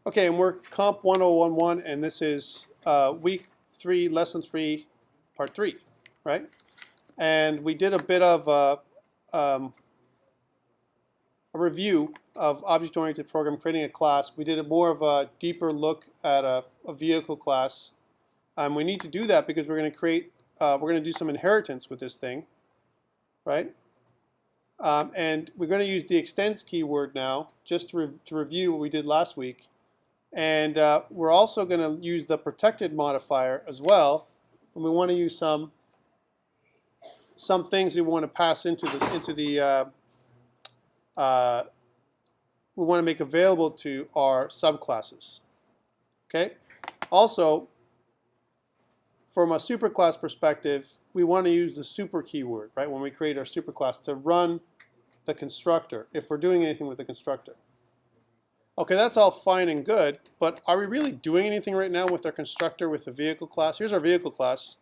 Okay, and we're COMP1011, and this is week 3, lesson 3, part 3, right? And we did a bit of a review of object-oriented program, creating a class. We did a more of a deeper look at a vehicle class. We need to do that because we're going to create, we're going to do some inheritance with this thing, right? And we're going to use the extends keyword now, just to review what we did last week. And we're also going to use the protected modifier as well. And we want to use some things we want to pass into this, we want to make available to our subclasses. Okay. Also, from a superclass perspective, we want to use the super keyword, right? When we create our superclass to run the constructor, if we're doing anything with the constructor. Okay, that's all fine and good, but are we really doing anything right now with our constructor with the vehicle class? Here's our vehicle class.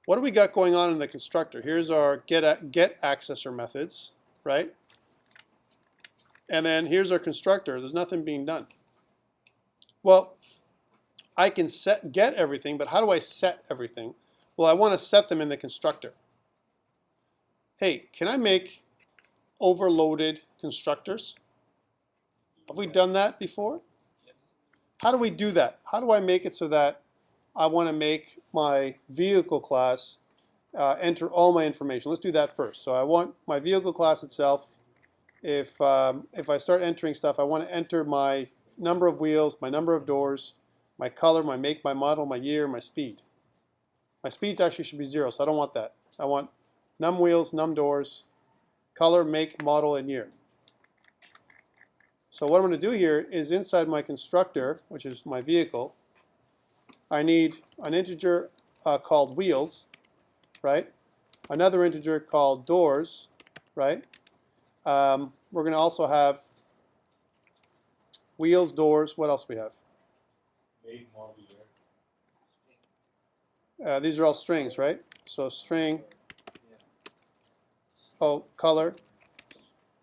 What do we got going on in the constructor? Here's our get accessor methods, right? And then here's our constructor. There's nothing being done. Well, I can get everything, but how do I set everything? Well, I want to set them in the constructor. Hey, can I make overloaded constructors? Have we done that before? How do we do that? How do I make it so that I want to make my vehicle class enter all my information? Let's do that first. So I want my vehicle class itself. If I start entering stuff, I want to enter my number of wheels, my number of doors, my color, my make, my model, my year, my speed. My speed actually should be 0, so I don't want that. I want num wheels, num doors, color, make, model, and year. So what I'm going to do here is inside my constructor, which is my vehicle, I need an integer called wheels, right? Another integer called doors, right? We're going to also have wheels, doors. What else we have? Make, model, year. These are all strings, right? So string, oh, color.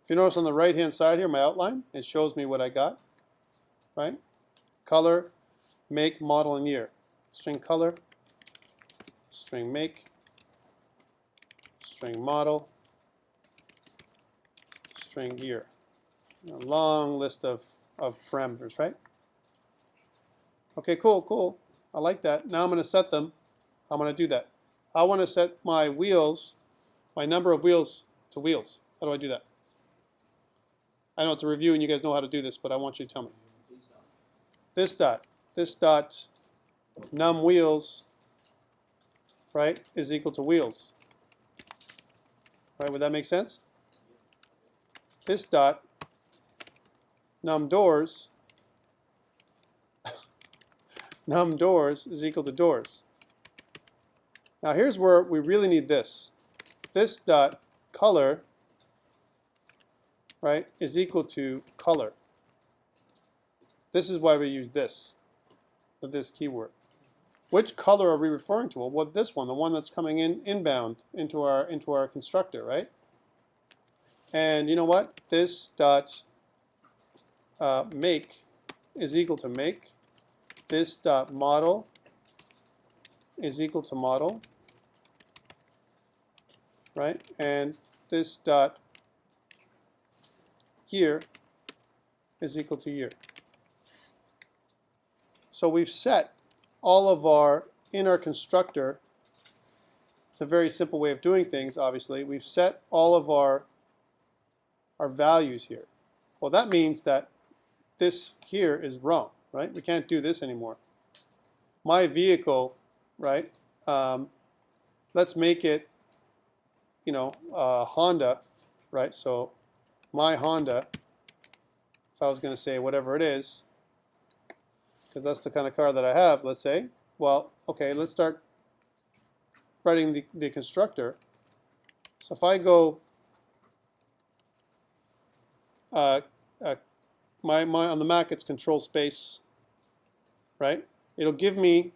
If you notice on the right-hand side here, my outline, it shows me what I got, right? Color, make, model, and year. String color, string make, string model, string year. A long list of parameters, right? Okay, cool. I like that. Now I'm going to set them. I'm going to do that. I want to set my wheels, my number of wheels to wheels. How do I do that? I know it's a review and you guys know how to do this, but I want you to tell me. This dot num wheels, right, is equal to wheels. Right, would that make sense? This dot num doors num doors is equal to doors. Now here's where we really need this. This dot color, right, is equal to color. This is why we use this, with this keyword. Which color are we referring to? Well, this one, the one that's coming in inbound into our constructor, right? And you know what? This dot make is equal to make. This dot model is equal to model, right? And this dot year is equal to year. So we've set all of our, in our constructor, it's a very simple way of doing things, obviously. We've set all of our values here. Well, that means that this here is wrong, right? We can't do this anymore. My vehicle, right? Let's make it, Honda, right? So my Honda, if I was going to say whatever it is, because that's the kind of car that I have, let's say. Well, okay, let's start writing the constructor. So if I go, on the Mac it's control space, right? It'll give me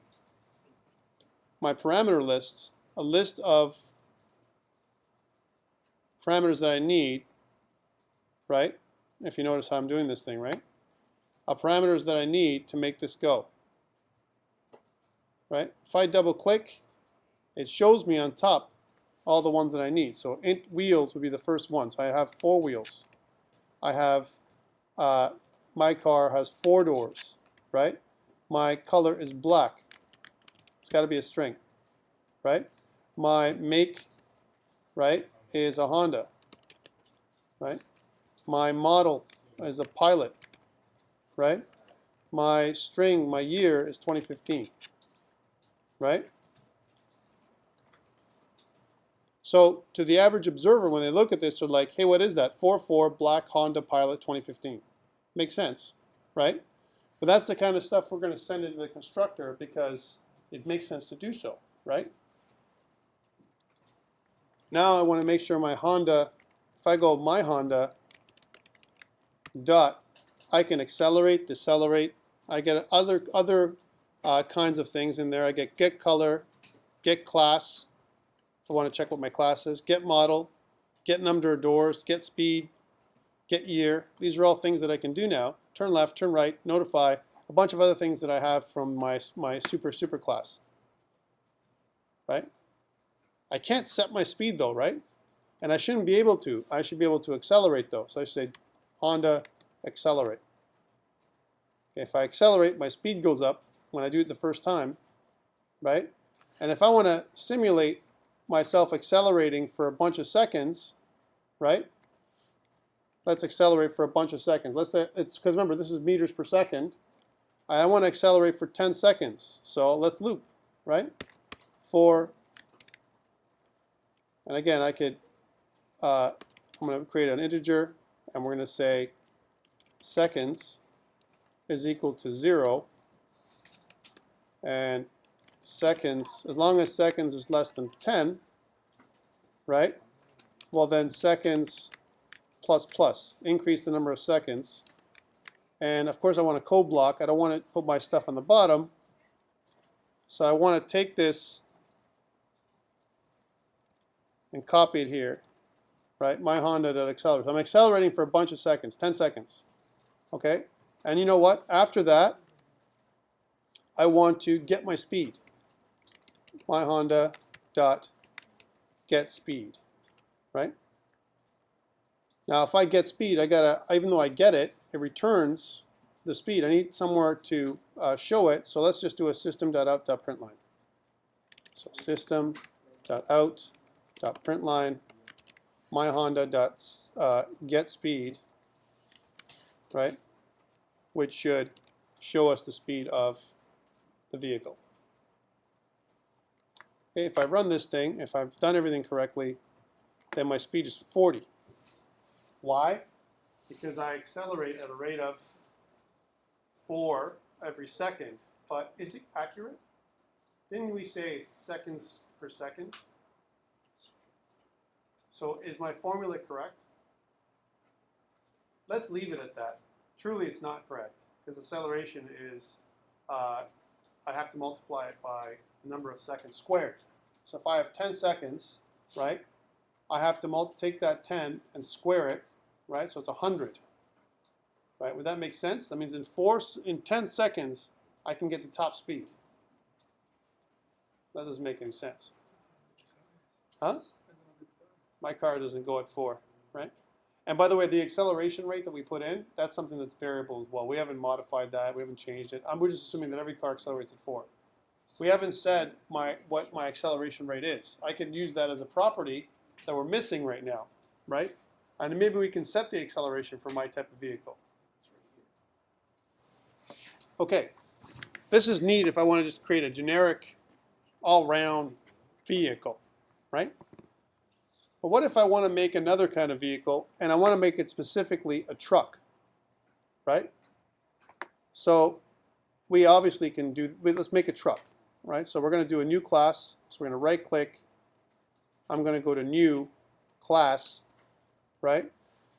my parameter lists, a list of parameters that I need, right? If you notice how I'm doing this thing, right? parameters that I need to make this go. Right? If I double click, it shows me on top all the ones that I need. So int wheels would be the first one. So I have 4 wheels. I have, my car has 4 doors, right? My color is black. It's got to be a string, right? My make, right, is a Honda, right? My model is a Pilot, right? My string, my year is 2015, right? So to the average observer, when they look at this, they're like, hey, what is that? 44 black Honda Pilot 2015. Makes sense, right? But that's the kind of stuff we're going to send into the constructor because it makes sense to do so, right? Now I want to make sure my Honda, if I go my Honda dot, I can accelerate, decelerate. I get other kinds of things in there. I get color, get class. I want to check what my class is. Get model, get number of doors, get speed, get year. These are all things that I can do now. Turn left, turn right, notify, a bunch of other things that I have from my super class. Right? I can't set my speed though, right? And I shouldn't be able to. I should be able to accelerate though. So I should say Honda accelerate. Okay, if I accelerate, my speed goes up when I do it the first time, right? And if I want to simulate myself accelerating for a bunch of seconds, right? Let's accelerate for a bunch of seconds. Let's say it's because remember this is meters per second. I want to accelerate for 10 seconds. So let's loop, right? For, and again I could, I'm going to create an integer and we're going to say seconds is equal to 0 and seconds, as long as seconds is less than 10, right? Well then seconds plus plus, increase the number of seconds. And of course I want a code block. I don't want to put my stuff on the bottom. So I want to take this and copy it here, right? My Honda.accelerate. I'm accelerating for a bunch of seconds, 10 seconds. Okay? And you know what? After that, I want to get my speed. My Honda.getSpeed, right? Now, if I get speed, I gotta, even though I get it, it returns the speed. I need somewhere to show it, so let's just do a system.out.println. So system.out.println my Honda.getSpeed, right? Which should show us the speed of the vehicle. Okay, if I run this thing, if I've done everything correctly, then my speed is 40. Why? Because I accelerate at a rate of 4 every second. But is it accurate? Didn't we say it's seconds per second? So is my formula correct? Let's leave it at that. Truly it's not correct, because acceleration is, I have to multiply it by the number of seconds squared. So if I have 10 seconds, right, I have to take that 10 and square it, right, so it's 100. Right, would that make sense? That means in 10 seconds, I can get to top speed. That doesn't make any sense. Huh? My car doesn't go at 4, right? And by the way, the acceleration rate that we put in, that's something that's variable as well. We haven't modified that. We haven't changed it. We're just assuming that every car accelerates at 4. We haven't said what my acceleration rate is. I can use that as a property that we're missing right now, right? And maybe we can set the acceleration for my type of vehicle. Okay, this is neat if I want to just create a generic all-round vehicle, right? But what if I want to make another kind of vehicle and I want to make it specifically a truck, right? So we obviously can do, let's make a truck, right? So we're going to do a new class. So we're going to right click. I'm going to go to new class, right?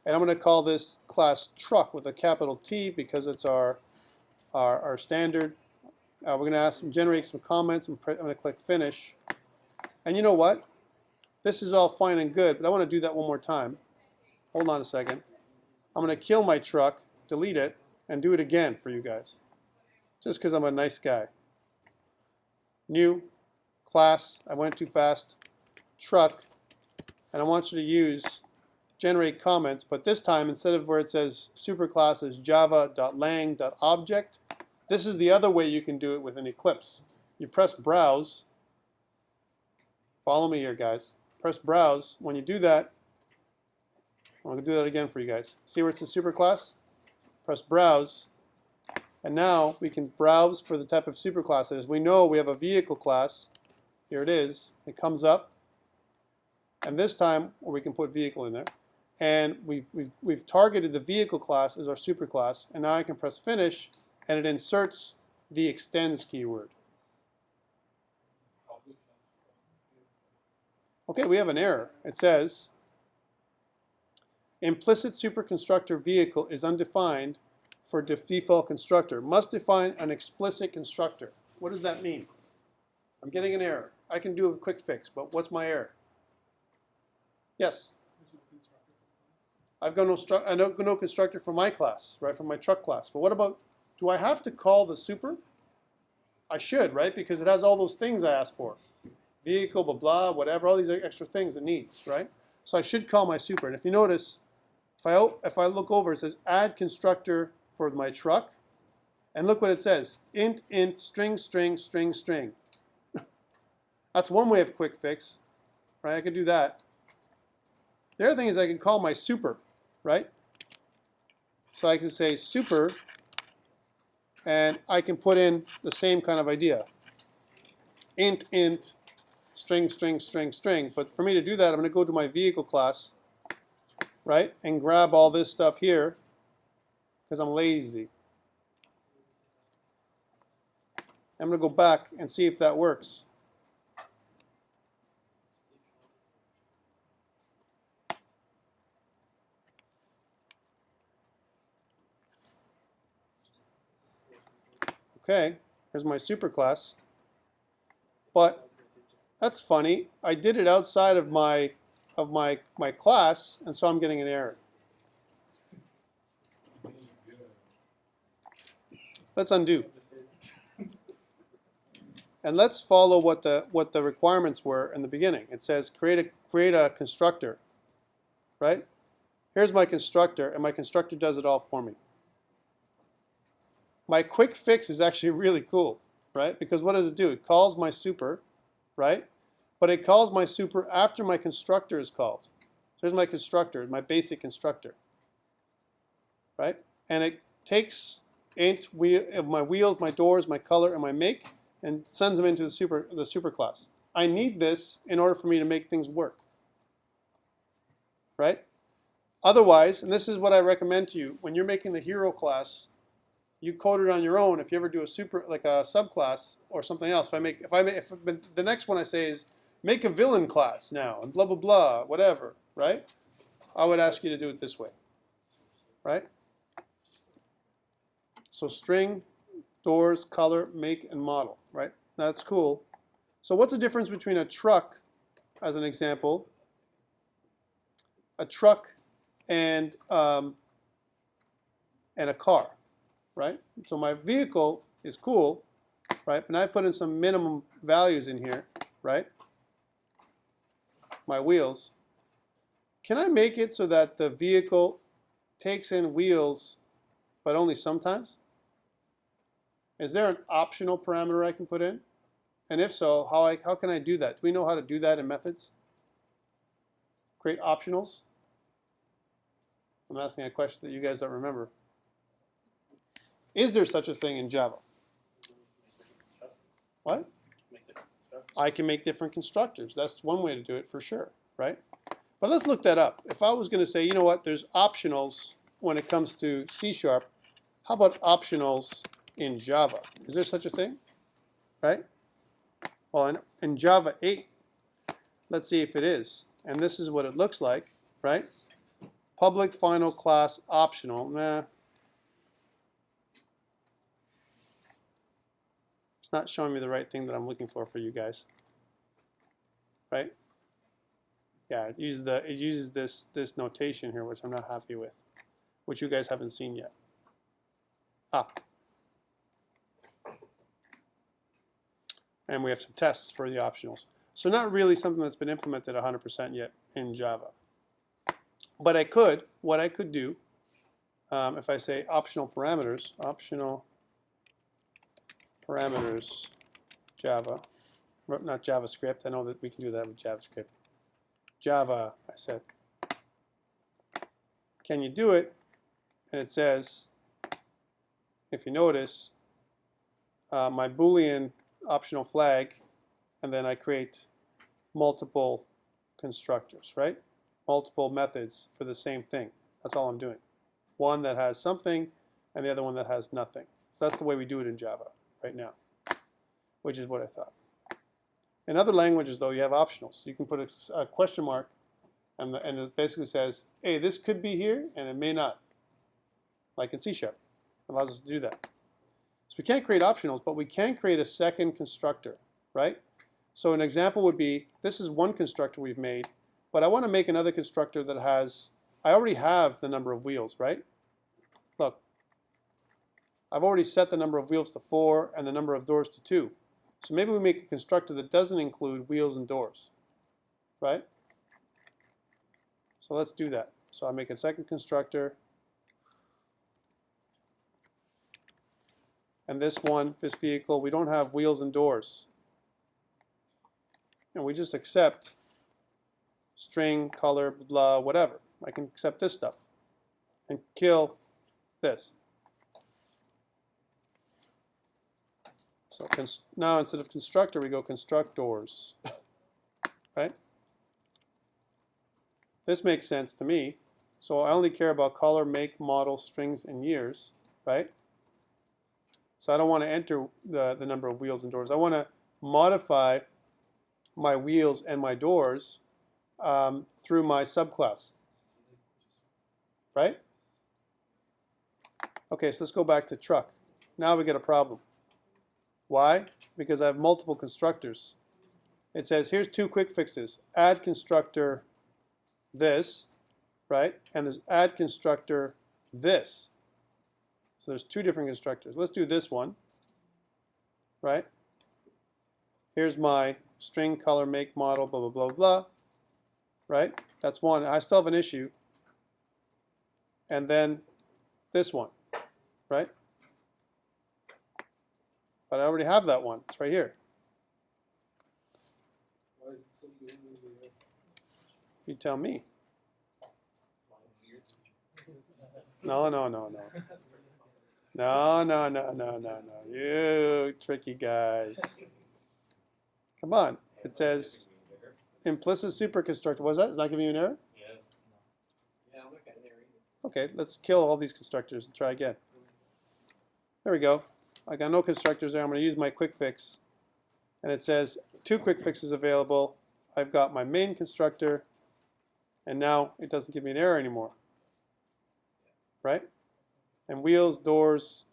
And I'm going to call this class truck with a capital T because it's our standard. We're going to generate some comments. I'm going to click finish. And you know what? This is all fine and good, but I want to do that one more time. Hold on a second. I'm going to kill my truck, delete it, and do it again for you guys, just because I'm a nice guy. New, class, I went too fast, truck, and I want you to use generate comments, but this time instead of where it says superclasses java.lang.object, this is the other way you can do it with an Eclipse. You press browse, follow me here guys, press browse. When you do that, I'm going to do that again for you guys. See where it says superclass? Press browse, and now we can browse for the type of superclass it is. We know we have a vehicle class. Here it is. It comes up, and this time, or we can put vehicle in there, and we've targeted the vehicle class as our superclass, and now I can press finish, and it inserts the extends keyword. Okay, we have an error. It says implicit superconstructor vehicle is undefined for default constructor. Must define an explicit constructor. What does that mean? I'm getting an error. I can do a quick fix, but what's my error? Yes? I've got no constructor for my class, right, for my truck class. But what about, do I have to call the super? I should, right, because it has all those things I asked for. Vehicle, blah, blah, whatever, all these extra things it needs, right? So I should call my super. And if you notice, if I look over, it says add constructor for my truck. And look what it says, int, string, string, string, string. That's one way of quick fix, right? I could do that. The other thing is I can call my super, right? So I can say super, and I can put in the same kind of idea. Int, string, string, string, string. But for me to do that, I'm going to go to my vehicle class, right, and grab all this stuff here, because I'm lazy. I'm going to go back and see if that works. Okay, here's my superclass. But that's funny. I did it outside of my class, and so I'm getting an error. Let's undo. And let's follow what the requirements were in the beginning. It says create a constructor, right? Here's my constructor, and my constructor does it all for me. My quick fix is actually really cool, right? Because what does it do? It calls my super, right? But it calls my super after my constructor is called. So here's my constructor, my basic constructor, right? And it takes int my wheels, my doors, my color, and my make, and sends them into the super class. I need this in order for me to make things work, right? Otherwise, and this is what I recommend to you, when you're making the hero class, you code it on your own. If you ever do a subclass or something else, if the next one I say is make a villain class now and blah blah blah whatever, right? I would ask you to do it this way, right? So string, doors, color, make, and model, right? That's cool. So what's the difference between a truck, as an example, a truck and a car? Right? So my vehicle is cool, right? And I put in some minimum values in here, right? My wheels. Can I make it so that the vehicle takes in wheels, but only sometimes? Is there an optional parameter I can put in? And if so, how can I do that? Do we know how to do that in methods? Create optionals? I'm asking a question that you guys don't remember. Is there such a thing in Java? What? I can make different constructors. That's one way to do it for sure, right? But let's look that up. If I was going to say, you know what, there's optionals when it comes to C#, how about optionals in Java? Is there such a thing? Right? Well, in Java 8, let's see if it is. And this is what it looks like, right? Public final class optional. Nah. It's not showing me the right thing that I'm looking for you guys, right? Yeah, it uses this notation here, which I'm not happy with, which you guys haven't seen yet. And we have some tests for the optionals. So not really something that's been implemented 100% yet in Java. But what I could do, if I say optional parameters Java, not JavaScript, I know that we can do that with JavaScript. Java, I said. Can you do it? And it says, if you notice, my Boolean optional flag, and then I create multiple constructors, right? Multiple methods for the same thing. That's all I'm doing. One that has something, and the other one that has nothing. So that's the way we do it in Java right now, which is what I thought. In other languages, though, you have optionals. You can put a question mark, and it basically says, hey, this could be here, and it may not. Like in C#. It allows us to do that. So we can't create optionals, but we can create a second constructor, right? So an example would be, this is one constructor we've made, but I want to make another constructor that has, I already have the number of wheels, right? Look, I've already set the number of wheels to 4 and the number of doors to 2. So maybe we make a constructor that doesn't include wheels and doors, right? So let's do that. So I make a second constructor. And this one, this vehicle, we don't have wheels and doors. And we just accept string, color, blah, whatever. I can accept this stuff and kill this. So now instead of constructor, we go constructors, right? This makes sense to me. So I only care about color, make, model, strings, and years, right? So I don't want to enter the number of wheels and doors. I want to modify my wheels and my doors through my subclass, right? Okay, so let's go back to truck. Now we get a problem. Why? Because I have multiple constructors. It says, here's 2 quick fixes. Add constructor this, right? And there's add constructor this. So there's 2 different constructors. Let's do this one, right? Here's my string, color, make, model, blah, blah, blah, blah, right? That's one. I still have an issue. And then this one, right? But I already have that one. It's right here. You tell me. No, no, no, no. No, no, no, no, no, no. You tricky guys. Come on. It says implicit superconstructor. Was that? Is that giving you an error? Yeah. Yeah, I'm not getting there either. Okay, let's kill all these constructors and try again. There we go. I got no constructors there. I'm going to use my quick fix. And it says 2 quick fixes available. I've got my main constructor. And now it doesn't give me an error anymore. Right? And wheels, doors,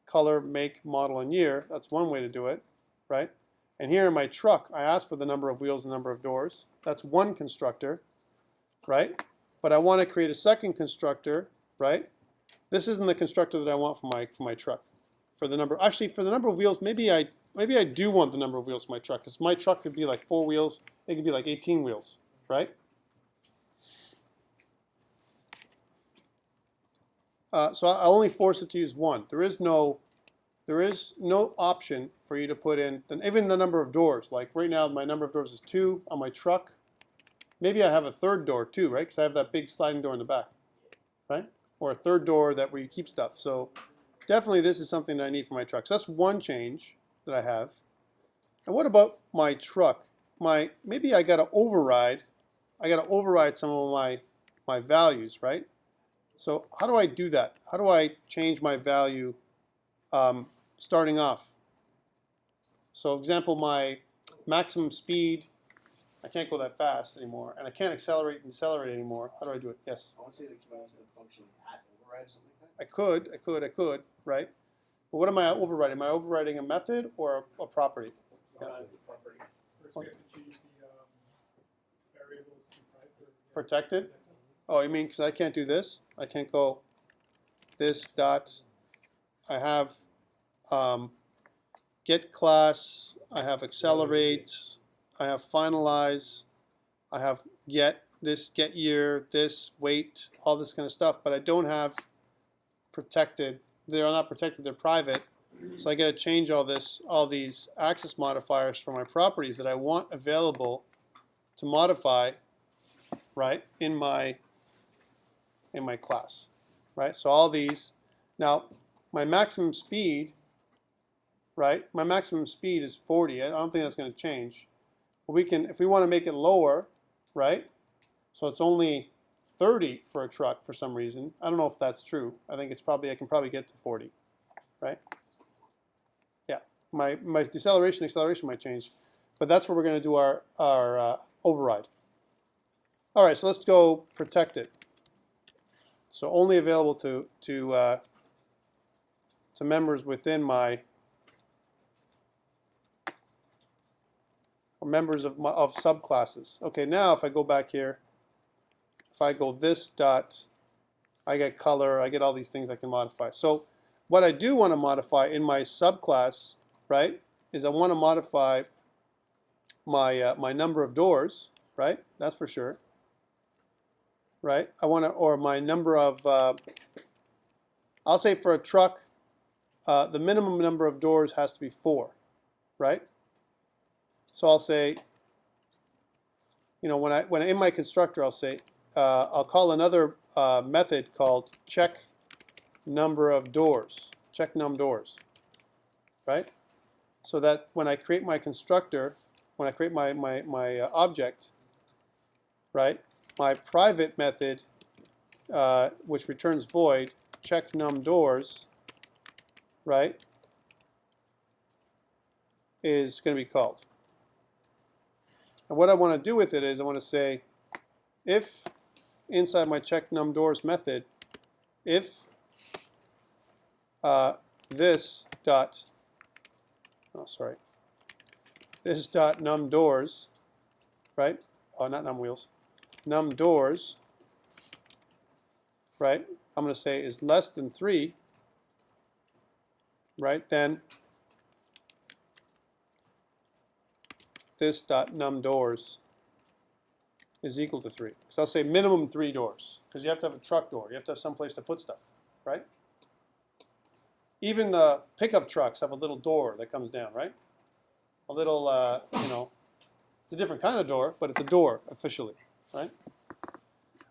color, make, model, and year. That's one way to do it. Right? And here in my truck, I asked for the number of wheels and number of doors. That's one constructor. Right? But I want to create a second constructor. Right? This isn't the constructor that I want for my truck. For the number, actually, for the number of wheels, maybe I do want the number of wheels for my truck. Because my truck could be like 4 wheels. It could be like 18 wheels. Right? So I only force it to use one. There is no option for you to put in even the number of doors. Like right now, my number of doors is 2 on my truck. Maybe I have a 3rd door too, right? Because I have that big sliding door in the back, right? Or a 3rd door where you keep stuff. So definitely, this is something that I need for my truck. So that's one change that I have. And what about my truck? Maybe I got to override. I got to override some of my values, right? So how do I do that? How do I change my value starting off? So example, my maximum speed, I can't go that fast anymore, and I can't accelerate and decelerate anymore. How do I do it? Yes? I want to say that you use the function at override or something like that. I could, right? But what am I overriding? Am I overriding a method or a property? Yeah. Property. First, we have to change the variables to private. Protected? Oh, you mean because I can't do this? I can't go this dot I have get class, I have accelerate, I have finalize, I have get this, get year, this, wait, all this kind of stuff, but I don't have protected. They're not protected, they're private. So I got to change all these access modifiers for my properties that I want available to modify, right, in my class, right? So all these. Now, my maximum speed, right? My maximum speed is 40. I don't think that's going to change. But we can, if we want to make it lower, right? So it's only 30 for a truck for some reason. I don't know if that's true. I think it's probably, I can probably get to 40, right? Yeah, my deceleration, acceleration might change, but that's where we're going to do our override. All right, so let's go protected. So only available to members within my, or members of subclasses. Okay, now if I go back here, if I go this dot, I get color, I get all these things I can modify. So what I do want to modify in my subclass, right, is I want to modify my my number of doors, right? That's for sure. Right? I want to, or my number of, I'll say for a truck, the minimum number of doors has to be 4, right? So I'll say, you know, when in my constructor, I'll say, I'll call another method called check number of doors, check num doors, right? So that when I create my constructor, when I create my object, right, my private method, which returns void, check num doors, right, is going to be called. And what I want to do with it is I want to say, if inside my check num doors method, if this dot, this dot num doors, right? Oh, not num wheels. Num doors, right? I'm going to say is less than 3, right? Then this dot num doors is equal to 3. So I'll say minimum 3 doors, because you have to have a truck door. You have to have some place to put stuff, right? Even the pickup trucks have a little door that comes down, right? A little, you know, it's a different kind of door, but it's a door officially, right?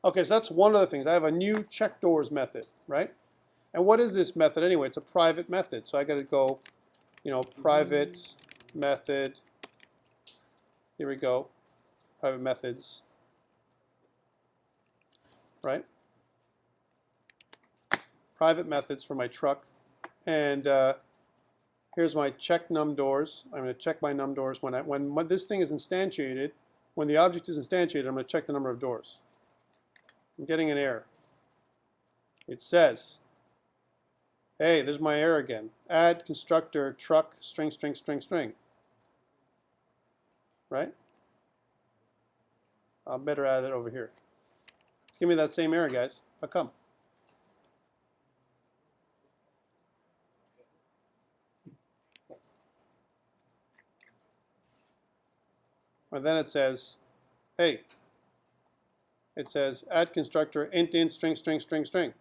Okay, so that's one of the things. I have a new check doors method, right? And what is this method anyway? It's a private method. So I got to go, you know, private method. Here we go. Private methods, right? Private methods for my truck. And here's my check num doors. I'm going to check my num doors when this thing is instantiated. When the object is instantiated, I'm going to check the number of doors. I'm getting an error. It says, hey, there's my error again. Add constructor truck string string string string. Right? I'll better add it over here. Just give me that same error, guys. How come? And then it says, hey, it says add constructor int int string string string string.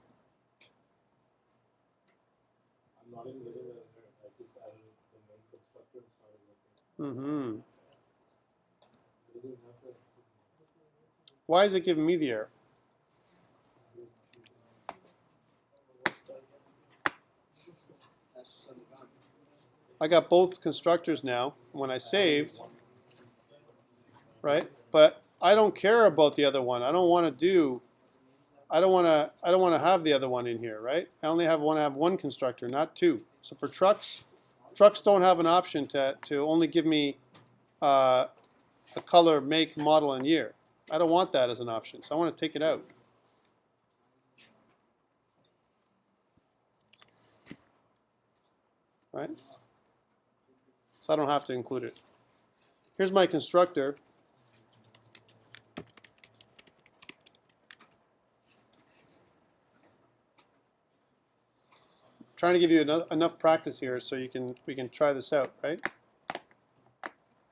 I'm not even getting an error. I just added the main constructor and started looking. Why is it giving me the error? I got both constructors now. When I saved, right? But I don't care about the other one. I don't want to have the other one in here, right? I only want to have one constructor, not 2. So for trucks don't have an option to only give me a color, make, model, and year. I don't want that as an option, so I want to take it out. Right? So I don't have to include it. Here's my constructor. trying to give you enough practice here so we can try this out, right?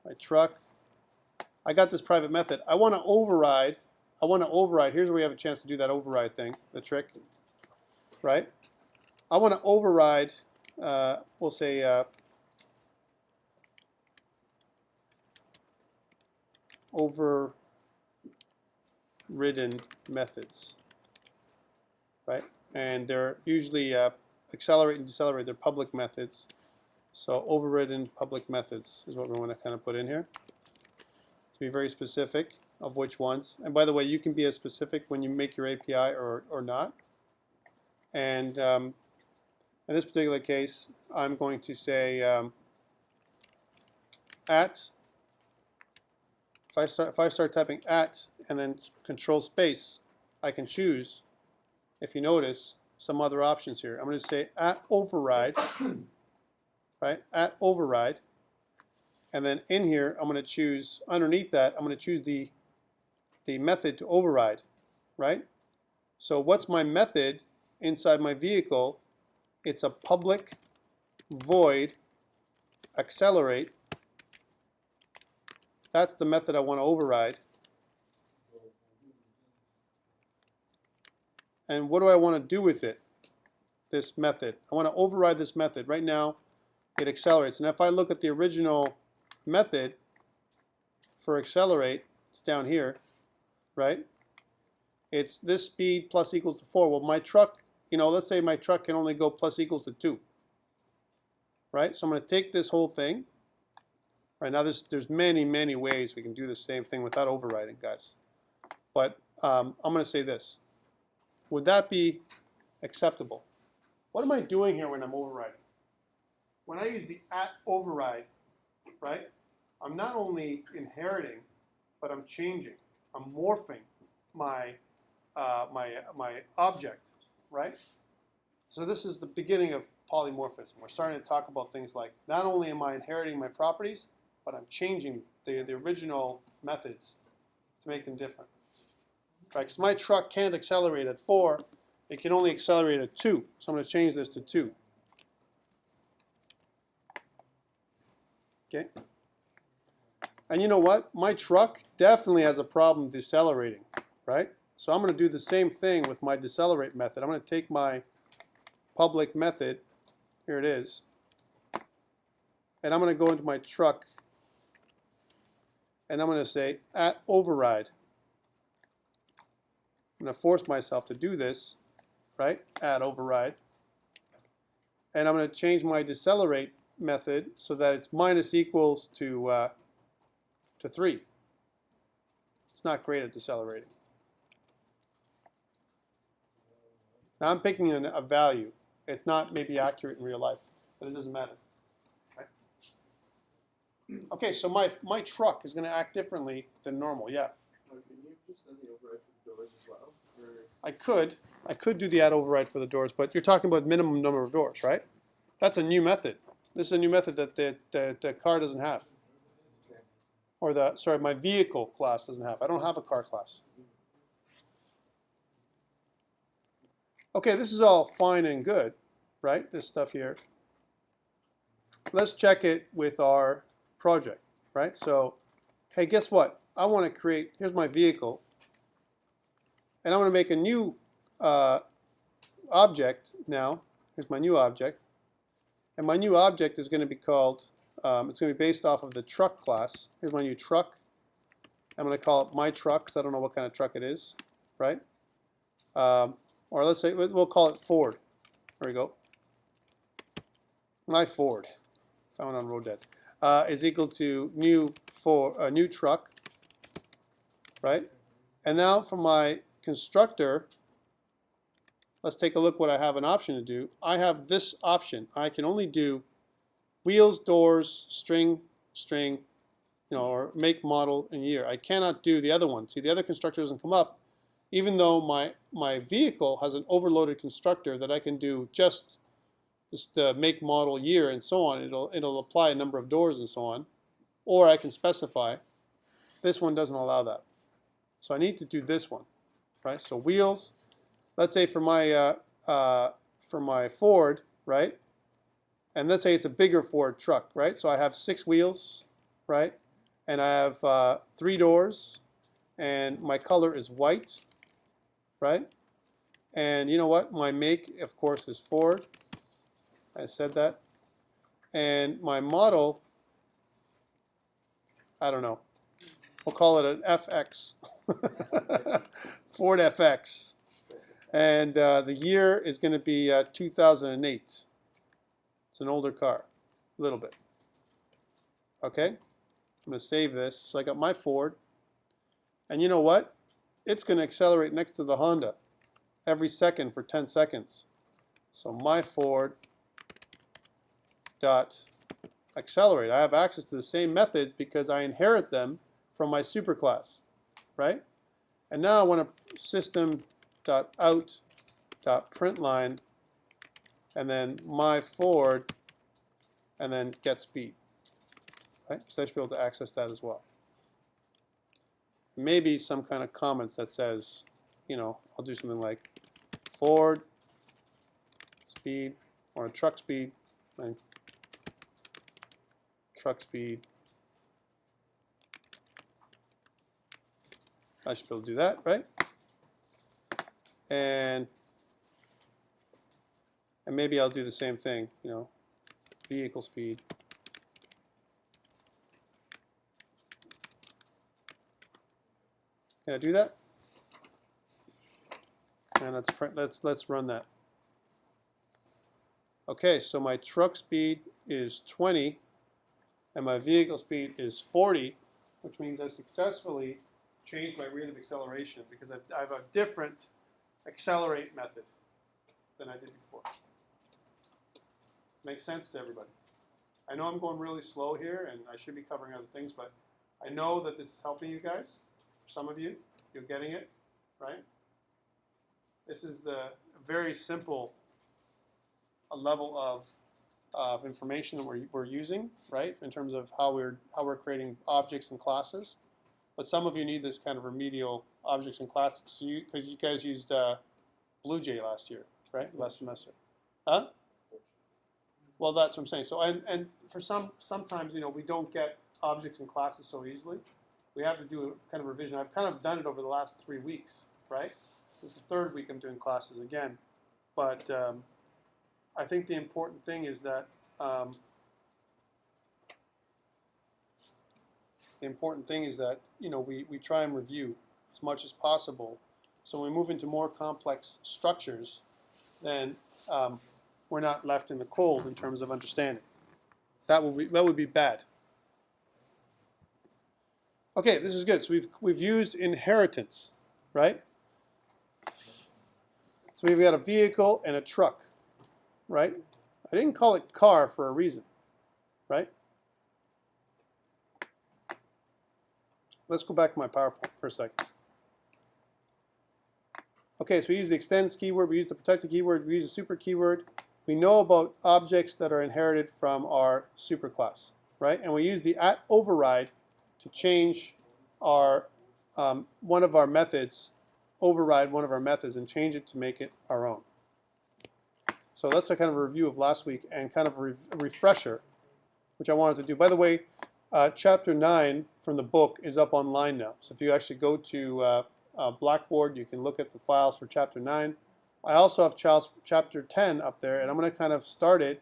My truck. I got this private method. I want to override. Here's where we have a chance to do that override thing, the trick, right? I want to override, we'll say, overridden methods, right? And they're usually accelerate and decelerate. They're public methods. So overridden public methods is what we want to kind of put in here. To be very specific of which ones. And by the way, you can be as specific when you make your API or not. And in this particular case, I'm going to say at. If I start typing at and then control space, I can choose, if you notice, some other options here. I'm going to say at override, right? At override. And then in here, I'm going to choose, underneath that, I'm going to choose the method to override, right? So what's my method inside my vehicle? It's a public void accelerate. That's the method I want to override. And what do I want to do with it? This method. I want to override this method. Right now, it accelerates. And if I look at the original method for accelerate, it's down here, right? It's this speed plus equals to 4. Well, my truck, let's say my truck can only go plus equals to 2, right? So I'm going to take this whole thing. Right now, there's many ways we can do the same thing without overriding, guys. But I'm going to say this. Would that be acceptable? What am I doing here when I'm overriding? When I use the at override, right, I'm not only inheriting, but I'm changing. I'm morphing my my object, right? So this is the beginning of polymorphism. We're starting to talk about things like, not only am I inheriting my properties, but I'm changing the original methods to make them different. Right? Because my truck can't accelerate at 4, it can only accelerate at 2. So I'm going to change this to 2. Okay. And you know what? My truck definitely has a problem decelerating, right? So I'm going to do the same thing with my decelerate method. I'm going to take my public method, here it is, and I'm going to go into my truck, and I'm going to say at override. I'm going to force myself to do this, right? At override. And I'm going to change my decelerate method so that it's minus equals to 3. It's not great at decelerating. Now I'm picking a value. It's not maybe accurate in real life, but it doesn't matter. Right? Okay, so my truck is going to act differently than normal. Yeah. Can you just send the override for the doors as well? Or... I could do the add override for the doors, but you're talking about minimum number of doors, right? That's a new method. This is a new method that the car doesn't have, or my vehicle class doesn't have. I don't have a car class. Okay, this is all fine and good, right? This stuff here. Let's check it with our project, right? So, hey, guess what? I want to create, here's my vehicle, and I'm going to make a new object now. Here's my new object. And my new object is going to be called, it's going to be based off of the truck class. Here's my new truck. I'm going to call it my truck because I don't know what kind of truck it is, right? Or let's say, we'll call it Ford. There we go. My Ford, found on Road Dead, is equal to new truck, right? And now for my constructor, let's take a look what I have an option to do. I have this option. I can only do wheels, doors, string, or make, model, and year. I cannot do the other one. See, the other constructor doesn't come up, even though my vehicle has an overloaded constructor that I can do just the make, model, year, and so on. It'll apply a number of doors and so on. Or I can specify. This one doesn't allow that. So I need to do this one, right? So wheels. Let's say for my Ford, right? And let's say it's a bigger Ford truck, right? So I have 6 wheels, right? And I have 3 doors, and my color is white, right? And you know what? My make, of course, is Ford. I said that. And my model, I don't know. We'll call it an FX. Ford FX. And the year is going to be 2008. It's an older car, a little bit. Okay? I'm going to save this. So I got my Ford. And you know what? It's going to accelerate next to the Honda every second for 10 seconds. So my Ford dot accelerate. I have access to the same methods because I inherit them from my superclass, right? And now I want to system.out.println and then my Ford and then get speed, right? So I should be able to access that as well. Maybe some kind of comments that says, you know, I'll do something like Ford speed or truck speed and truck speed. I should be able to do that, right? And maybe I'll do the same thing, you know, vehicle speed. Can I do that? And let's run that. Okay, so my truck speed is 20 and my vehicle speed is 40, which means I successfully changed my rate of acceleration because I have a different accelerate method than I did before. Makes sense to everybody? I know I'm going really slow here and I should be covering other things, but I know that this is helping you guys. For some of you, you're getting it, right? This is the very simple level of information that we're using, right? In terms of how we're creating objects and classes. But some of you need this kind of remedial objects and classes because you guys used BlueJ last year, right? Last semester. Huh? Well, that's what I'm saying. So and for sometimes, you know, we don't get objects and classes so easily. We have to do a kind of revision. I've kind of done it over the last 3 weeks, right? This is the 3rd week I'm doing classes again. But I think the important thing is that you know, we try and review as much as possible. So when we move into more complex structures, then we're not left in the cold in terms of understanding. That would be bad. Okay, this is good. So we've used inheritance, right? So we've got a vehicle and a truck, right? I didn't call it car for a reason, right? Let's go back to my PowerPoint for a second. Okay, so we use the extends keyword, we use the protected keyword, we use the super keyword. We know about objects that are inherited from our superclass, right? And we use the @override to change our one of our methods, override one of our methods and change it to make it our own. So that's a kind of a review of last week and kind of a refresher, which I wanted to do. By the way, chapter 9 from the book is up online now. So if you actually go to Blackboard, you can look at the files for chapter 9. I also have chapter 10 up there, and I'm going to kind of start it.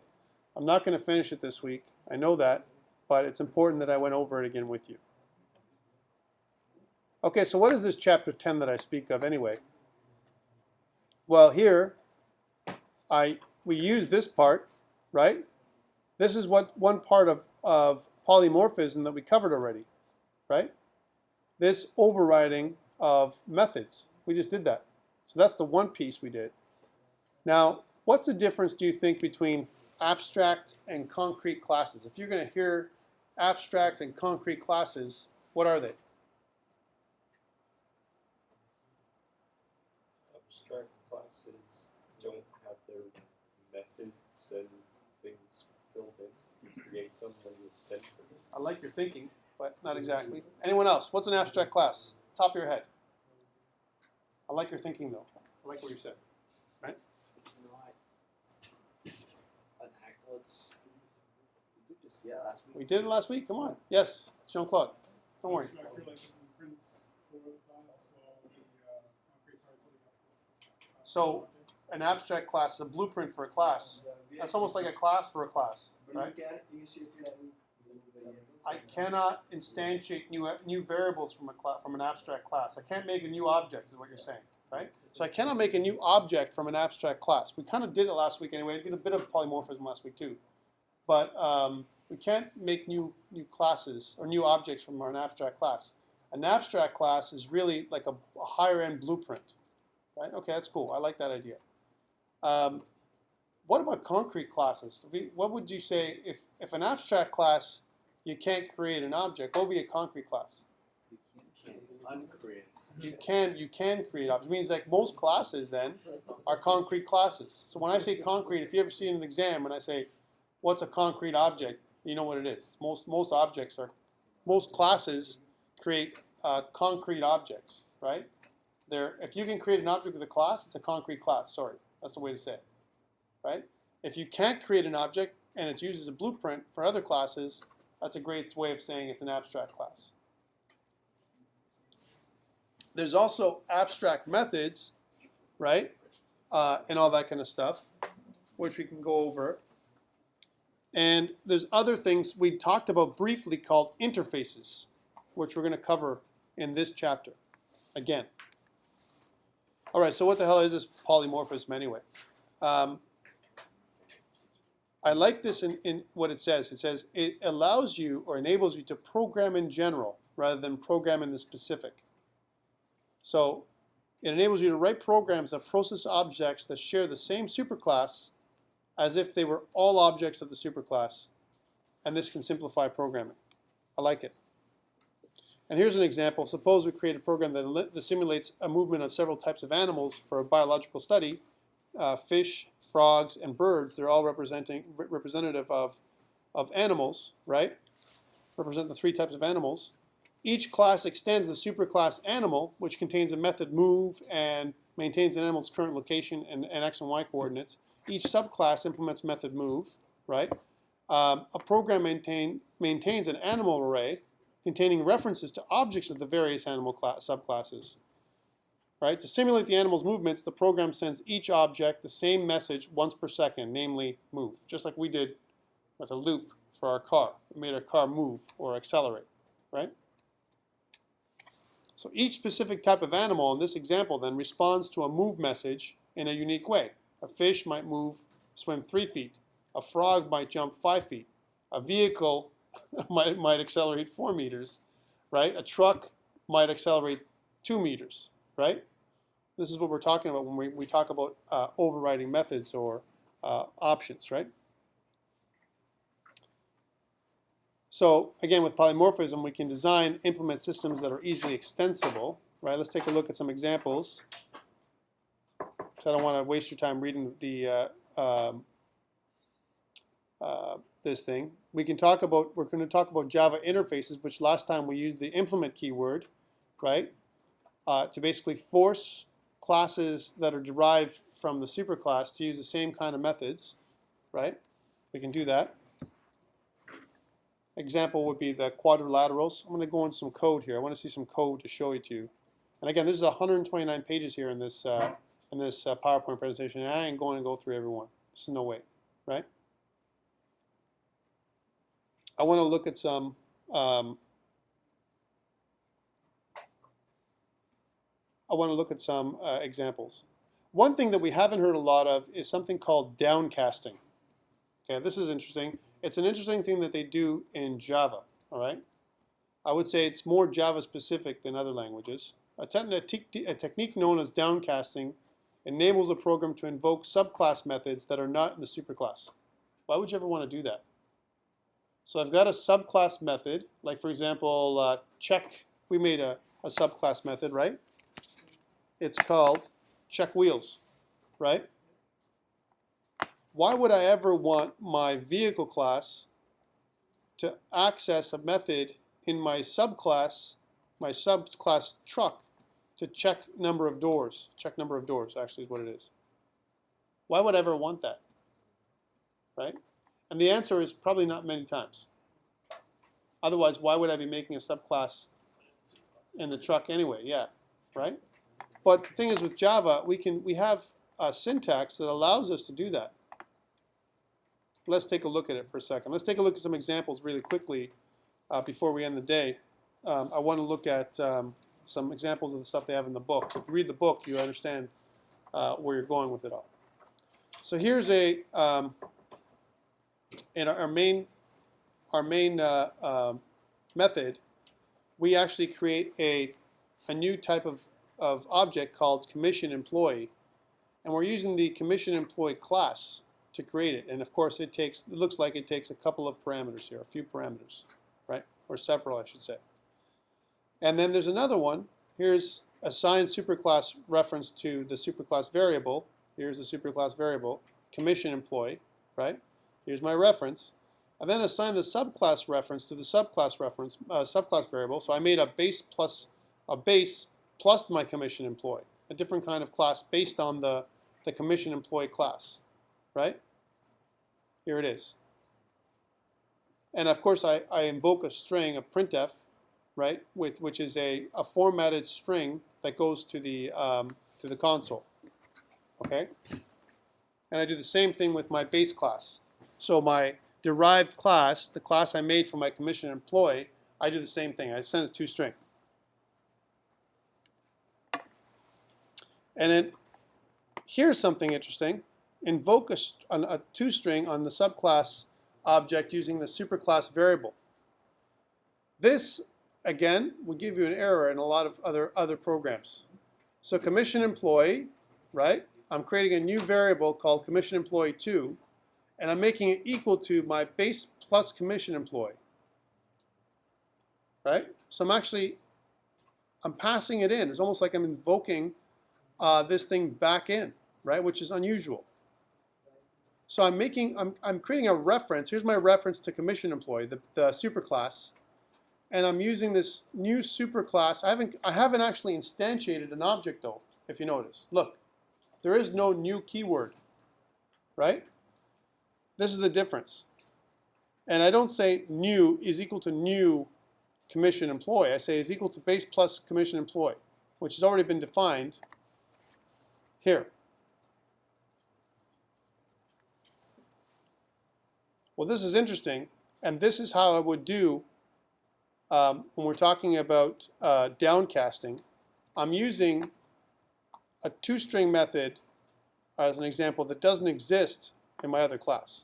I'm not going to finish it this week. I know that, but it's important that I went over it again with you. Okay, so what is this chapter 10 that I speak of anyway? Well, here, we use this part, right? This is one part of polymorphism that we covered already, right? This overriding of methods. We just did that. So that's the one piece we did. Now, what's the difference, do you think, between abstract and concrete classes? If you're going to hear abstract and concrete classes, what are they? Abstract classes don't have their methods and things built in. You create them when you extend them. I like your thinking, but not exactly. Anyone else? What's an abstract class? Top of your head. I like your thinking, though. I like what you said. Right? It's not let's. We did this, yeah, last week. We did it last week. Come on. Yes, Jean-Claude. Don't worry. Constructor, like blueprints for the class, while the concrete parts of the actual. So an abstract class is a blueprint for a class. That's almost like a class for a class, right? I cannot instantiate new variables from an abstract class. I can't make a new object, is what you're saying, right? So I cannot make a new object from an abstract class. We kind of did it last week anyway. We did a bit of polymorphism last week too, but we can't make new classes or new objects from an abstract class. An abstract class is really like a higher end blueprint, right? Okay, that's cool. I like that idea. What about concrete classes? What would you say if an abstract class you can't create an object? What would be a concrete class? Uncreate. You can create objects. It means like most classes then are concrete classes. So when I say concrete, if you ever see in an exam when I say what's a concrete object, you know what it is. Most classes create concrete objects, right? If you can create an object with a class, it's a concrete class. Sorry, that's the way to say it, right? If you can't create an object and it's used as a blueprint for other classes, that's a great way of saying it's an abstract class. There's also abstract methods, right? And all that kind of stuff, which we can go over. And there's other things we talked about briefly called interfaces, which we're going to cover in this chapter again. All right, so what the hell is this polymorphism anyway? I like this in what it says. It says it allows you or enables you to program in general rather than program in the specific. So it enables you to write programs that process objects that share the same superclass as if they were all objects of the superclass. And this can simplify programming. I like it. And here's an example. Suppose we create a program that simulates a movement of several types of animals for a biological study. Fish, frogs, and birds, they're all representative of animals, right? Represent the three types of animals. Each class extends the superclass animal, which contains a method move and maintains an animal's current location and x and y coordinates. Each subclass implements method move, right? A program maintains an animal array containing references to objects of the various animal subclasses. Right? To simulate the animal's movements, the program sends each object the same message once per second, namely move, just like we did with a loop for our car. It made our car move or accelerate, right? So each specific type of animal in this example then responds to a move message in a unique way. A fish might swim 3 feet. A frog might jump 5 feet. A vehicle might accelerate 4 meters, right? A truck might accelerate 2 meters, right? This is what we're talking about when we talk about overriding methods or options, right? So again, with polymorphism, we can implement systems that are easily extensible, right? Let's take a look at some examples. So I don't want to waste your time reading this thing. We're going to talk about Java interfaces, which last time we used the implement keyword, right? To basically force classes that are derived from the superclass to use the same kind of methods, right? We can do that. Example would be the quadrilaterals. I'm going to go into some code here. I want to see some code to show it to you. And again, this is 129 pages here in this PowerPoint presentation, and I ain't going to go through every one. There's no way, right? I want to look at some examples. One thing that we haven't heard a lot of is something called downcasting. Okay, this is interesting. It's an interesting thing that they do in Java, all right? I would say it's more Java specific than other languages. A technique known as downcasting enables a program to invoke subclass methods that are not in the superclass. Why would you ever want to do that? So I've got a subclass method, like for example, check. We made a subclass method, right? It's called check wheels, right? Why would I ever want my vehicle class to access a method in my subclass truck to check number of doors? Check number of doors actually is what it is. Why would I ever want that, right? And the answer is probably not many times. Otherwise, why would I be making a subclass in the truck anyway? Yeah, right? But the thing is, with Java, we have a syntax that allows us to do that. Let's take a look at it for a second. Let's take a look at some examples really quickly before we end the day. I want to look at some examples of the stuff they have in the book. So if you read the book, you understand where you're going with it all. So here's in our main method, we actually create a new type of object called commission employee, and we're using the commission employee class to create it. And of course, it looks like it takes a couple of parameters here, a few parameters, right? Or several, I should say. And then there's another one. Here's assign superclass reference to the superclass variable. Here's the superclass variable, commission employee, right? Here's my reference. And then assign the subclass reference to the subclass variable. So I made a base plus my commission employee, a different kind of class based on the commission employee class, right? Here it is. And of course, I invoke a string, a printf, right, which is a formatted string that goes to the console, okay? And I do the same thing with my base class. So my derived class, the class I made for my commission employee, I do the same thing. I send it to string. And then here's something interesting. Invoke a toString on the subclass object using the superclass variable. This, again, will give you an error in a lot of other programs. So commission employee, right? I'm creating a new variable called commission employee 2, and I'm making it equal to my base plus commission employee, right? So I'm passing it in. It's almost like I'm invoking this thing back in, right? Which is unusual. So I'm creating a reference. Here's my reference to commission employee, the superclass, and I'm using this new superclass. I haven't actually instantiated an object though, if you notice. Look, there is no new keyword, right? This is the difference. And I don't say new is equal to new commission employee. I say is equal to base plus commission employee, which has already been defined here. Well, this is interesting, and this is how I would do when we're talking about downcasting. I'm using a toString method as an example that doesn't exist in my other class.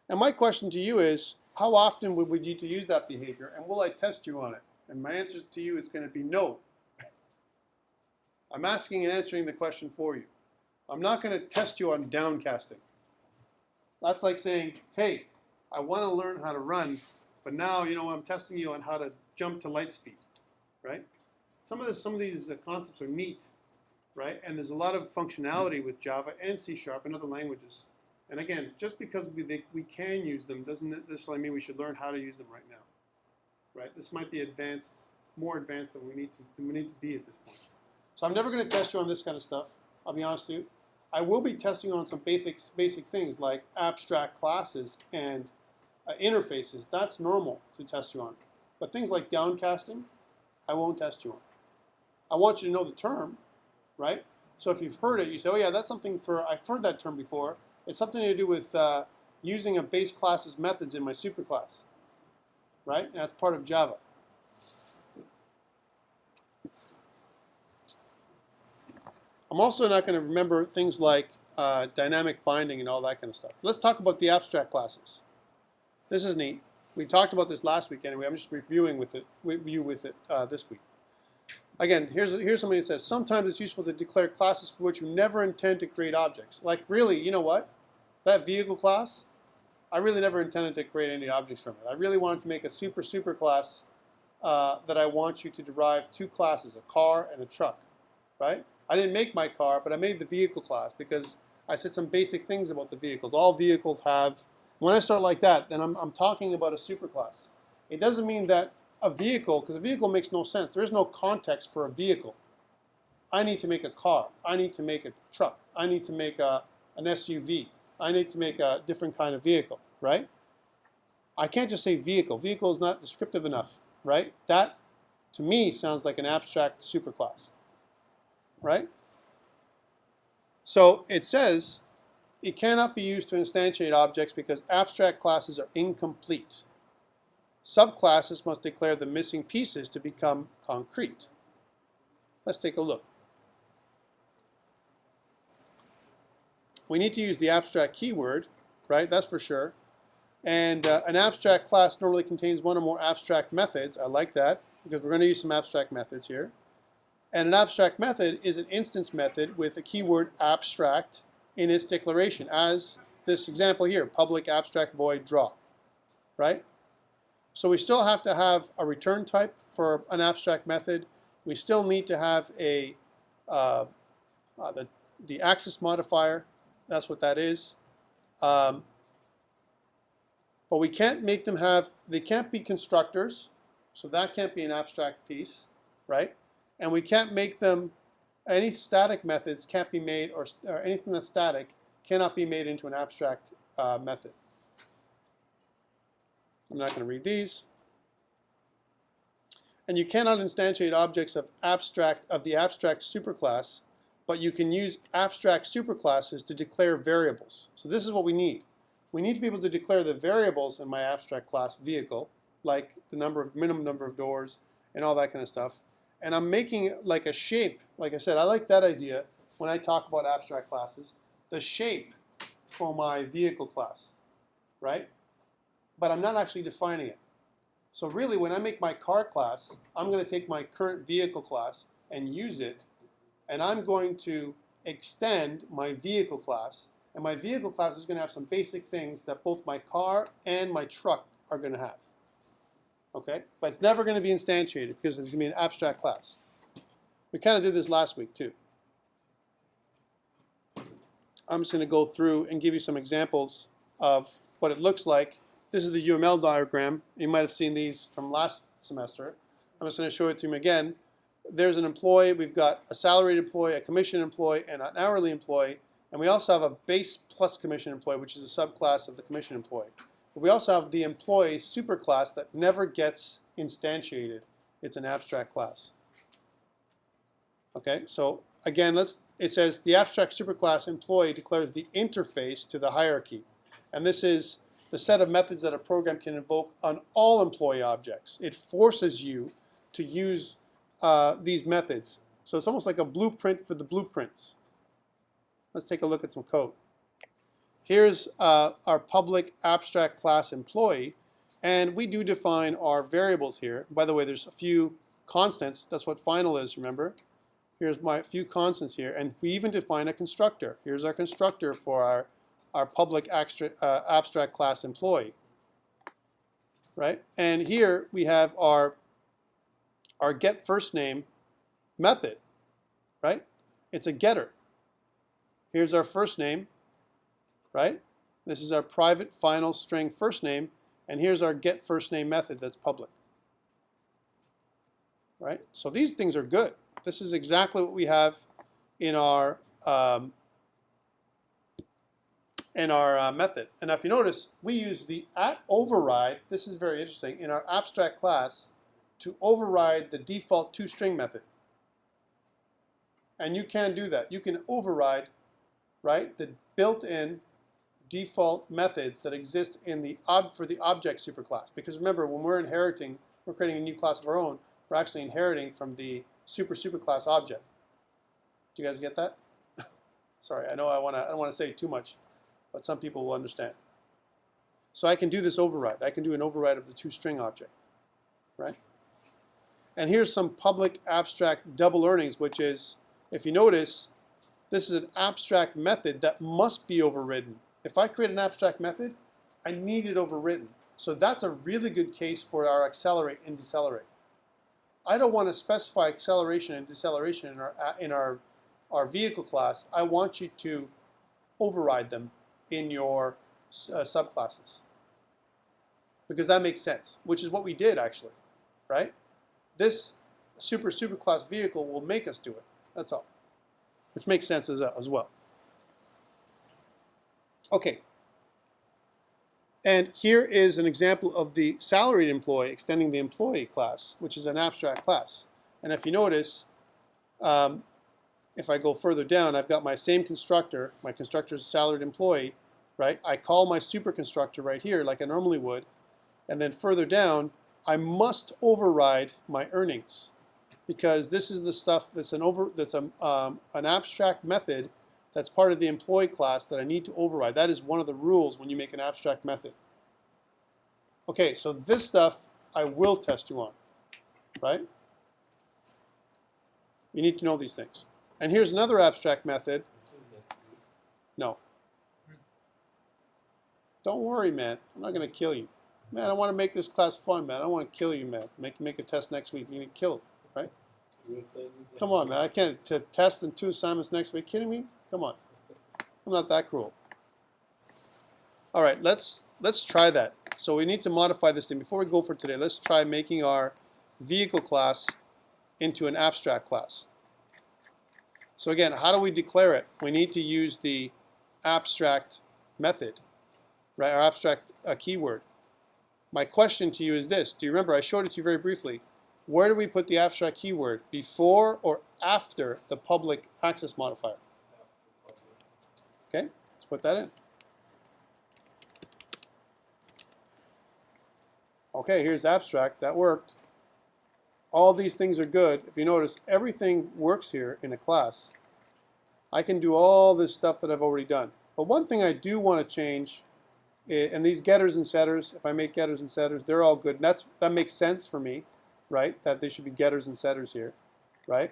And my question to you is, how often would we need to use that behavior, and will I test you on it? And my answer to you is going to be no. I'm asking and answering the question for you. I'm not going to test you on downcasting. That's like saying, hey, I want to learn how to run, but now I'm testing you on how to jump to light speed, right? Some of these concepts are neat, right? And there's a lot of functionality with Java and C# and other languages. And again, just because we can use them doesn't necessarily mean we should learn how to use them right now, right? This might be more advanced than we need to be at this point. So I'm never going to test you on this kind of stuff. I'll be honest with you. I will be testing you on some basic things like abstract classes and interfaces. That's normal to test you on. But things like downcasting, I won't test you on. I want you to know the term, right? So if you've heard it, you say, oh yeah, that's something I've heard that term before. It's something to do with using a base class's methods in my superclass, right? And that's part of Java. I'm also not going to remember things like dynamic binding and all that kind of stuff. Let's talk about the abstract classes. This is neat. We talked about this last week anyway. I'm just reviewing with it this week. Again, here's something that says, sometimes it's useful to declare classes for which you never intend to create objects. Like really, you know what? That vehicle class, I really never intended to create any objects from it. I really wanted to make a super class that I want you to derive two classes, a car and a truck, right? I didn't make my car, but I made the vehicle class because I said some basic things about the vehicles. All vehicles have, when I start like that, then I'm talking about a superclass. It doesn't mean that a vehicle, because a vehicle makes no sense. There is no context for a vehicle. I need to make a car. I need to make a truck. I need to make an SUV. I need to make a different kind of vehicle, right? I can't just say vehicle. Vehicle is not descriptive enough, right? That, to me, sounds like an abstract superclass, right? So it says it cannot be used to instantiate objects because abstract classes are incomplete. Subclasses must declare the missing pieces to become concrete. Let's take a look. We need to use the abstract keyword, right? That's for sure. And an abstract class normally contains one or more abstract methods. I like that because we're going to use some abstract methods here. And an abstract method is an instance method with a keyword abstract in its declaration, as this example here, public abstract void draw, right? So we still have to have a return type for an abstract method. We still need to have a the axis modifier. That's what that is. But we can't make them have, they can't be constructors, so that can't be an abstract piece, right? And we can't make them, any static methods can't be made, or anything that's static cannot be made into an abstract method. I'm not going to read these. And you cannot instantiate objects of the abstract superclass, but you can use abstract superclasses to declare variables. So this is what we need. We need to be able to declare the variables in my abstract class vehicle, like the minimum number of doors and all that kind of stuff. And I'm making it like a shape. Like I said, I like that idea when I talk about abstract classes. The shape for my vehicle class, right? But I'm not actually defining it. So really, when I make my car class, I'm going to take my current vehicle class and use it, and I'm going to extend my vehicle class. And my vehicle class is going to have some basic things that both my car and my truck are going to have. Okay? But it's never going to be instantiated because it's going to be an abstract class. We kind of did this last week too. I'm just going to go through and give you some examples of what it looks like. This is the UML diagram. You might have seen these from last semester. I'm just going to show it to you again. There's an employee. We've got a salaried employee, a commission employee, and an hourly employee. And we also have a base plus commission employee, which is a subclass of the commission employee. But we also have the employee superclass that never gets instantiated. It's an abstract class. Okay, so again, it says the abstract superclass employee declares the interface to the hierarchy. And this is the set of methods that a program can invoke on all employee objects. It forces you to use these methods. So it's almost like a blueprint for the blueprints. Let's take a look at some code. Here's our public abstract class employee, and we do define our variables here. By the way, there's a few constants. That's what final is, remember? Here's my few constants here, and we even define a constructor. Here's our constructor for our public abstract class employee, right? And here we have our get first name method, right? It's a getter. Here's our first name, right? This is our private final string first name, and here's our get first name method that's public, right? So these things are good. This is exactly what we have in our method. And if you notice, we use the @override. This is very interesting in our abstract class to override the default toString method. And you can do that. You can override, right, the built-in default methods that exist in for the object superclass. Because remember, when we're inheriting, we're creating a new class of our own, we're actually inheriting from the superclass object. Do you guys get that? Sorry, I know I don't want to say too much, but some people will understand. So I can do this override. I can do an override of the toString object, right? And here's some public abstract double earnings, which is, if you notice, this is an abstract method that must be overridden. If I create an abstract method, I need it overridden. So that's a really good case for our accelerate and decelerate. I don't want to specify acceleration and deceleration in our vehicle class. I want you to override them in your subclasses, because that makes sense, which is what we did actually, right? This superclass vehicle will make us do it. That's all. Which makes sense as well. Okay. And here is an example of the salaried employee extending the employee class, which is an abstract class. And if you notice, if I go further down, I've got my same constructor. My constructor is a salaried employee, right? I call my super constructor right here like I normally would. And then further down, I must override my earnings, because this is the stuff that's an abstract method that's part of the employee class that I need to override. That is one of the rules when you make an abstract method. Okay, so this stuff I will test you on, right? You need to know these things. And here's another abstract method. This is next week. No. Don't worry, man. I'm not going to kill you. Man, I want to make this class fun, man. I don't want to kill you, man. Make a test next week. You're going to kill it, right? Come on, man. I can't test and 2 assignments next week. Kidding me? Come on. I'm not that cruel. All right, let's try that. So we need to modify this thing. Before we go for today, let's try making our vehicle class into an abstract class. So again, how do we declare it? We need to use the abstract method, right? Our abstract keyword. My question to you is this. Do you remember? I showed it to you very briefly. Where do we put the abstract keyword? Before or after the public access modifier? Okay, let's put that in. Okay, here's abstract. That worked. All these things are good. If you notice, everything works here in a class. I can do all this stuff that I've already done. But one thing I do want to change, and these getters and setters, if I make getters and setters, they're all good. And that makes sense for me, right? That they should be getters and setters here, right?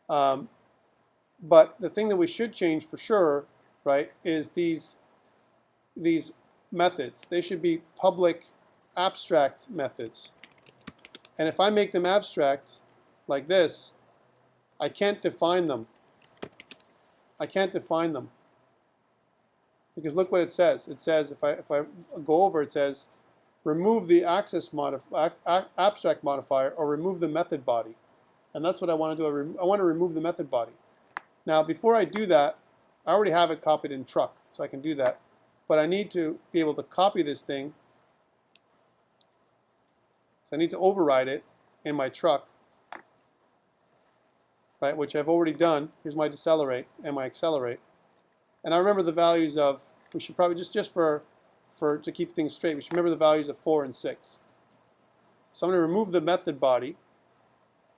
But the thing that we should change for sure, right, is these methods. They should be public abstract methods. And if I make them abstract like this, I can't define them. I can't define them. Because look what it says. It says, if I go over, it says, remove the access abstract modifier or remove the method body. And that's what I want to do. I want to remove the method body. Now, before I do that, I already have it copied in truck, so I can do that. But I need to be able to copy this thing. I need to override it in my truck, right, which I've already done. Here's my decelerate and my accelerate. And I remember the values of, we should probably, just to keep things straight, we should remember the values of 4 and 6. So I'm going to remove the method body.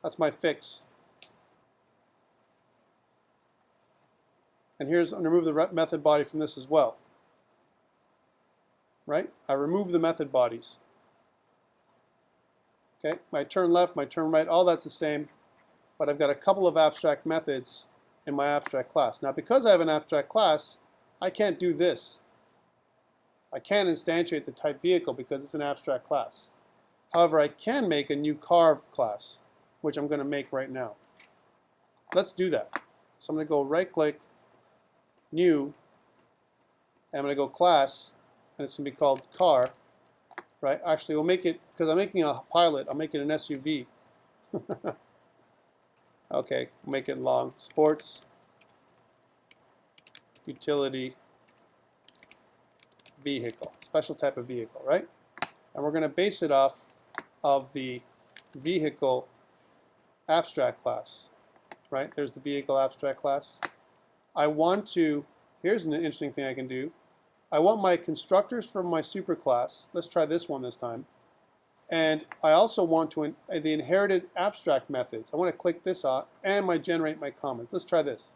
That's my fix. And here's, I'm going to remove the method body from this as well. Right? I remove the method bodies. Okay, my turn left, my turn right, all that's the same. But I've got a couple of abstract methods in my abstract class. Now, because I have an abstract class, I can't do this. I can't instantiate the type vehicle because it's an abstract class. However, I can make a new Carve class, which I'm going to make right now. Let's do that. So I'm going to go right-click, New, and I'm going to go Class, and it's going to be called Car. Right? Actually, we'll make it, because I'm making a pilot, I'll make it an SUV. Okay, we'll make it long. Sports, utility, vehicle. Special type of vehicle, right? And we're going to base it off of the vehicle abstract class. Right? There's the vehicle abstract class. I want to, here's an interesting thing I can do. I want my constructors from my superclass. Let's try this one this time. And I also want to the inherited abstract methods. I want to click this off and generate my comments. Let's try this.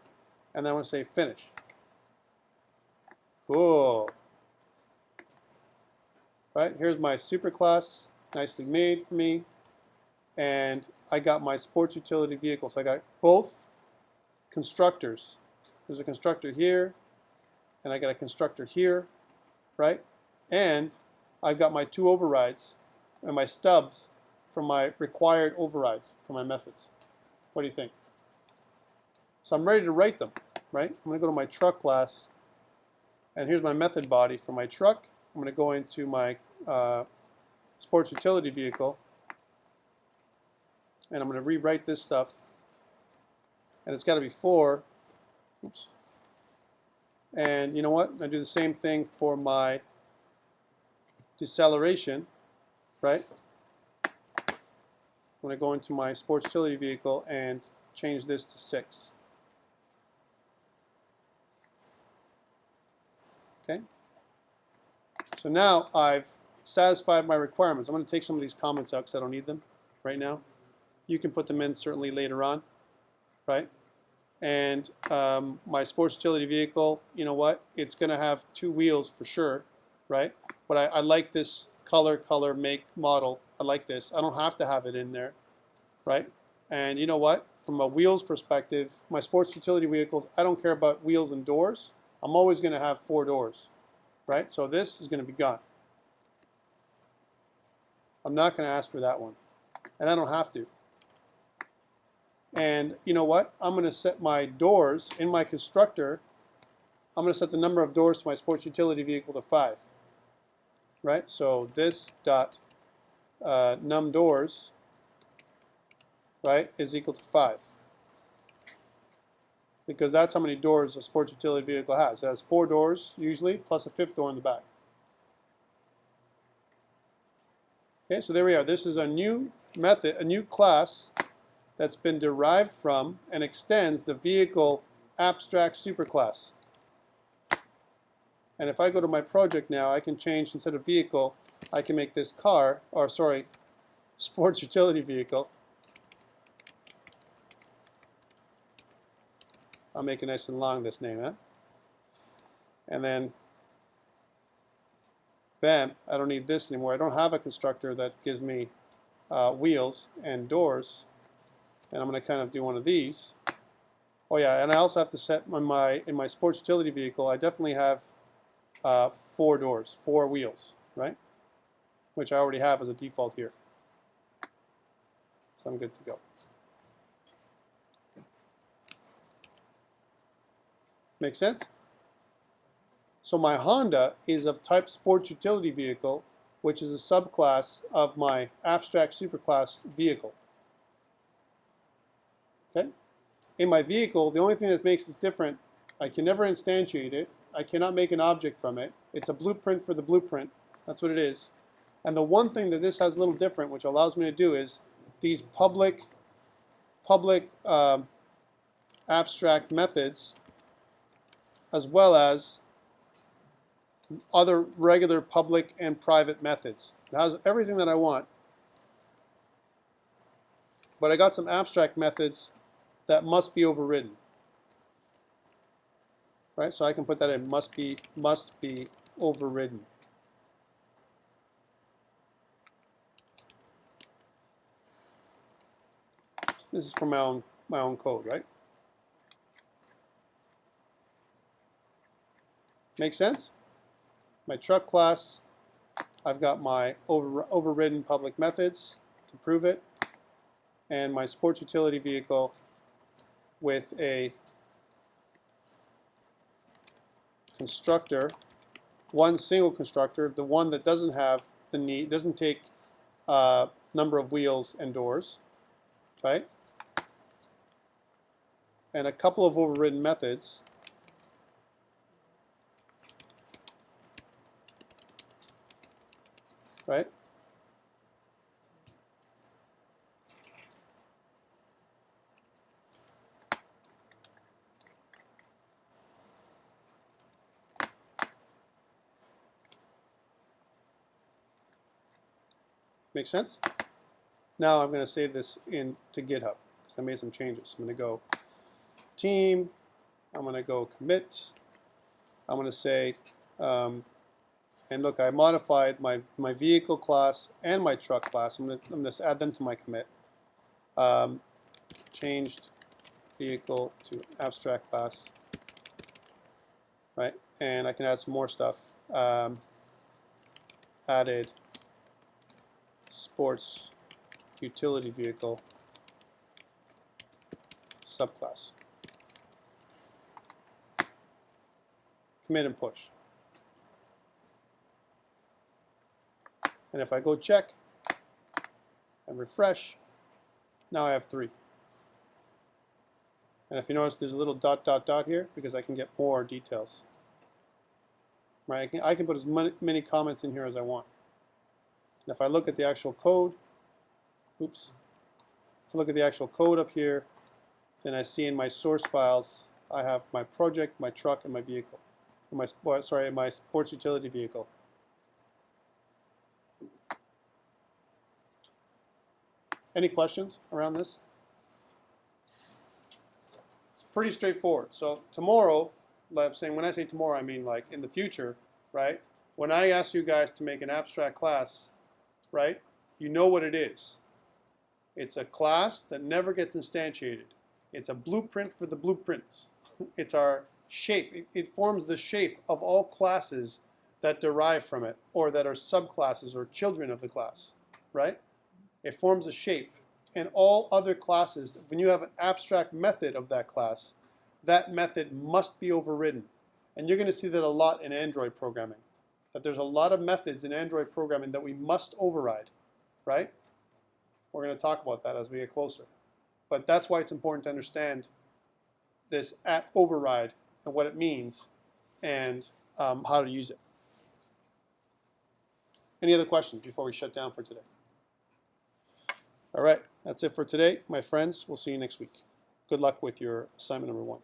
And then I want to say finish. Cool. Right, here's my superclass, nicely made for me. And I got my sports utility vehicle. So I got both constructors. There's a constructor here. And I got a constructor here, right? And I've got my 2 overrides and my stubs for my required overrides for my methods. What do you think? So I'm ready to write them, right? I'm going to go to my truck class, and here's my method body for my truck. I'm going to go into my sports utility vehicle, and I'm going to rewrite this stuff. and it's got to be 4. Oops. And you know what? I do the same thing for my deceleration, right? When I go into my sports utility vehicle and change this to 6. Okay. So now I've satisfied my requirements. I'm going to take some of these comments out because I don't need them right now. You can put them in certainly later on, right? And my sports utility vehicle, you know what? It's going to have 2 wheels for sure, right? But I like this color, make, model. I like this. I don't have to have it in there, right? And you know what? From a wheels perspective, my sports utility vehicles, I don't care about wheels and doors. I'm always going to have 4 doors, right? So this is going to be gone. I'm not going to ask for that one. And I don't have to. And you know what? I'm going to set my doors in my constructor. I'm going to set the number of doors to my sports utility vehicle to 5. Right? So this dot num doors, right, is equal to 5. Because that's how many doors a sports utility vehicle has. It has 4 doors usually, plus a 5th door in the back. Okay, so there we are. This is a new method, a new class that's been derived from and extends the vehicle abstract superclass. And if I go to my project now, I can change, instead of vehicle, I can make this car, or sorry, sports utility vehicle. I'll make it nice and long, this name, huh? And then, bam, I don't need this anymore. I don't have a constructor that gives me wheels and doors. And I'm going to kind of do one of these. Oh yeah, and I also have to set in my sports utility vehicle, I definitely have 4 doors, 4 wheels, right? Which I already have as a default here. So I'm good to go. Make sense? So my Honda is of type sports utility vehicle, which is a subclass of my abstract superclass vehicle. Okay? In my vehicle, the only thing that makes this different, I can never instantiate it. I cannot make an object from it. It's a blueprint for the blueprint. That's what it is. And the one thing that this has a little different, which allows me to do, is these public abstract methods, as well as other regular public and private methods. It has everything that I want. But I got some abstract methods that must be overridden. Right? So I can put that in, must be overridden. This is from my own code, right? Make sense? My truck class, I've got my overridden public methods to prove it, and my sports utility vehicle with a constructor, one single constructor, the one that doesn't have the need, doesn't take number of wheels and doors, right? And a couple of overridden methods. Right? Make sense? Now I'm going to save this into GitHub because I made some changes. I'm going to go team. I'm going to go commit. I'm going to say, and look, I modified my vehicle class and my truck class. I'm going to add them to my commit. Changed vehicle to abstract class, right? And I can add some more stuff. Added sports utility vehicle subclass. Commit and push. And if I go check and refresh, now I have 3. And if you notice, there's a little dot, dot, dot here because I can get more details. Right? I can put as many comments in here as I want. And if I look at the actual code, oops. If I look at the actual code up here, then I see in my source files, I have my project, my truck, and my vehicle. My sports utility vehicle. Any questions around this? It's pretty straightforward. So tomorrow, like I'm saying, when I say tomorrow, I mean like in the future, right? When I ask you guys to make an abstract class, right? You know what it is. It's a class that never gets instantiated. It's a blueprint for the blueprints. It's our shape. It forms the shape of all classes that derive from it, or that are subclasses or children of the class, right? It forms a shape. And all other classes, when you have an abstract method of that class, that method must be overridden. And you're going to see that a lot in Android programming. That there's a lot of methods in Android programming that we must override, right? We're going to talk about that as we get closer. But that's why it's important to understand this at override and what it means and how to use it. Any other questions before we shut down for today? All right, that's it for today, my friends. We'll see you next week. Good luck with your assignment number 1.